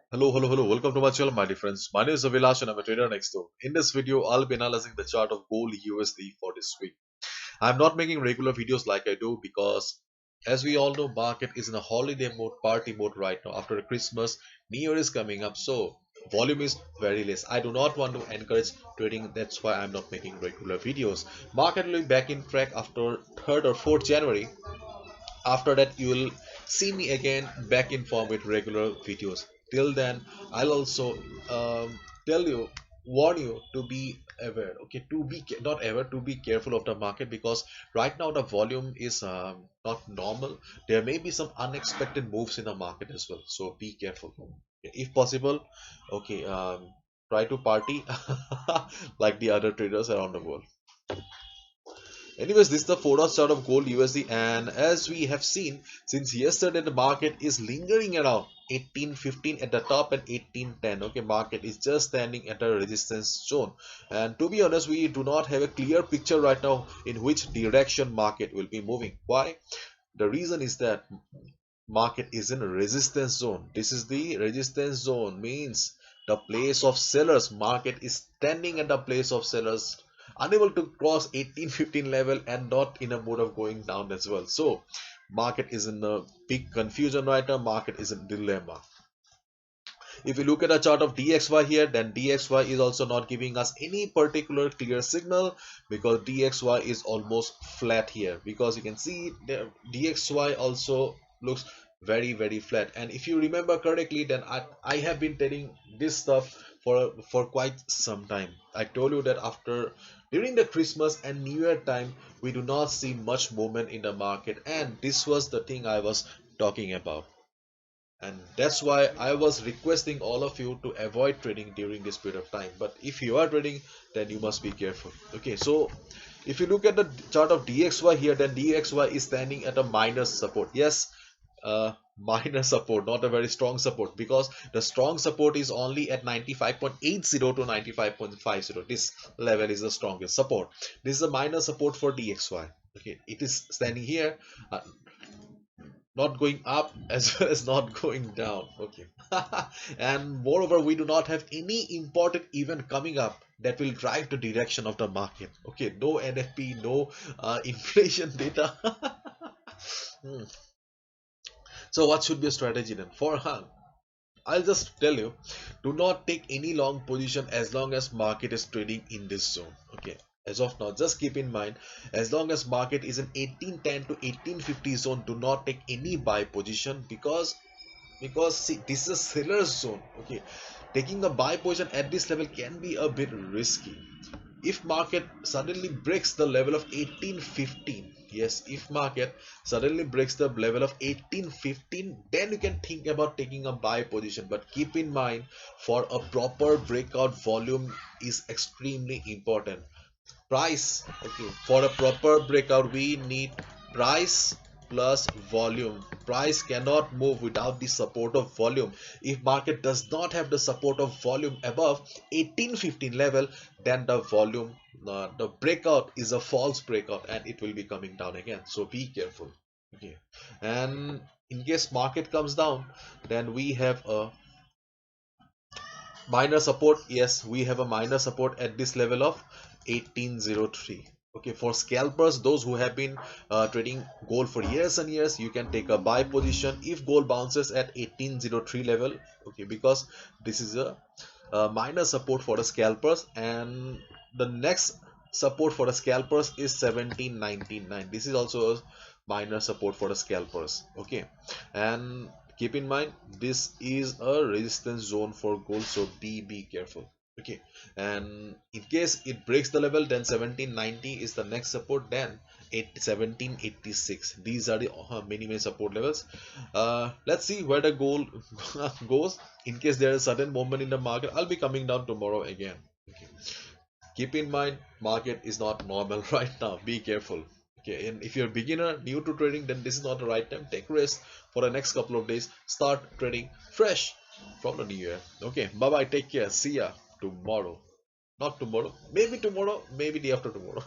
Hello. Welcome to my channel, my dear friends. My name is Avilash and I'm a trader next door. In this video, I'll be analyzing the chart of gold USD for this week. I'm not making regular videos like I do because, as we all know, market is in a holiday mode, party mode right now. After Christmas, New Year is coming up, so volume is very less. I do not want to encourage trading. That's why I'm not making regular videos. Market will be back in track after 3rd or 4th January. After that, you will see me again back in form with regular videos. Till then, I'll also tell you, warn you to be aware. Okay, to be not ever to be careful of the market, because right now the volume is not normal. There may be some unexpected moves in the market as well, so be careful. If possible, okay, try to party like the other traders around the world. Anyways, this is the 4-hour chart of gold USD, and as we have seen since yesterday, the market is lingering around 1815 at the top and 1810. Okay, market is just standing at a resistance zone, and to be honest, we do not have a clear picture right now in which direction market will be moving. Why? The reason is that market is in a resistance zone. This is the resistance zone, means the place of sellers. Market is standing at the place of sellers, unable to cross 1815 level and not in a mode of going down as well. So market is in a big confusion right now. Market is in dilemma. If you look at a chart of DXY here, then DXY is also not giving us any particular clear signal, because DXY is almost flat here. Because you can see the DXY also looks very flat. And if you remember correctly, then I have been telling this stuff for quite some time. I told you that after during the Christmas and New Year time, we do not see much movement in the market, and this was the thing I was talking about. And that's why I was requesting all of you to avoid trading during this period of time. But if you are trading, then you must be careful. Okay, so if you look at the chart of DXY here, then DXY is standing at a minus support. Yes, minor support, not a very strong support, because the strong support is only at 95.80 to 95.50. This level is the strongest support. This is a minor support for DXY. Okay, it is standing here, not going up as well as not going down. Okay. And moreover, we do not have any important event coming up that will drive the direction of the market. Okay, no NFP, no inflation data. Hmm. So what should be a strategy then for I'll just tell you, do not take any long position as long as market is trading in this zone. Okay, as of now, just keep in mind, as long as market is in 1810 to 1850 zone, do not take any buy position, because see, this is a seller's zone. Okay, taking a buy position at this level can be a bit risky. If market suddenly breaks the level of 1815, yes, if market suddenly breaks the level of 1815, then you can think about taking a buy position. But keep in mind, for a proper breakout, volume is extremely important. Price, okay, for a proper breakout we need price plus volume. Price cannot move without the support of volume. If market does not have the support of volume above 1815 level, then the volume, the breakout is a false breakout and it will be coming down again. So be careful. Okay, and in case market comes down, then we have a minor support. Yes, we have a minor support at this level of 1803. Okay, for scalpers, those who have been trading gold for years and years, you can take a buy position if gold bounces at 1803 level. Okay, because this is a minor support for the scalpers, and the next support for the scalpers is 1799. This is also a minor support for the scalpers. Okay, and keep in mind, this is a resistance zone for gold, so be careful. Okay, and in case it breaks the level, then 1790 is the next support, then 1786. These are the many support levels. Let's see where the gold goes. In case there is sudden movement in the market, I'll be coming down tomorrow again. Okay, keep in mind, market is not normal right now. Be careful. Okay, and if you're a beginner, new to trading, then this is not the right time. Take rest for the next couple of days. Start trading fresh from the new year. Okay, bye bye. Take care. See ya tomorrow. Not tomorrow. Maybe tomorrow. Maybe day after tomorrow.